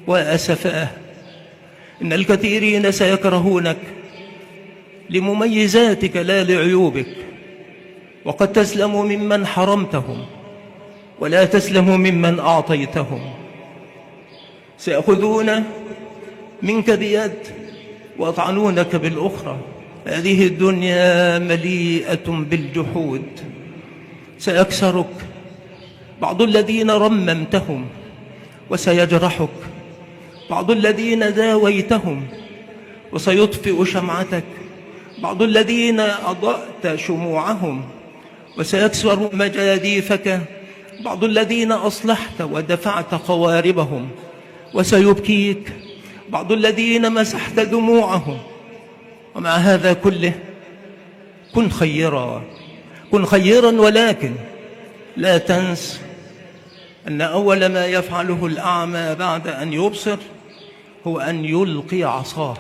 وأسفاه إن الكثيرين سيكرهونك لمميزاتك لا لعيوبك، وقد تسلم ممن حرمتهم ولا تسلم ممن أعطيتهم. سيأخذون منك بيد ويطعنونك بالأخرى. هذه الدنيا مليئة بالجحود. سيكسرك بعض الذين رممتهم، وسيجرحك بعض الذين داويتهم، وسيطفئ شمعتك بعض الذين أضأت شموعهم، وسيكسر مجاديفك بعض الذين أصلحت ودفعت قواربهم، وسيبكيك بعض الذين مسحت دموعهم. ومع هذا كله كن خيرا، كن خيرا، ولكن لا تنس أن أول ما يفعله الأعمى بعد أن يبصر هو أن يلقي عصاه.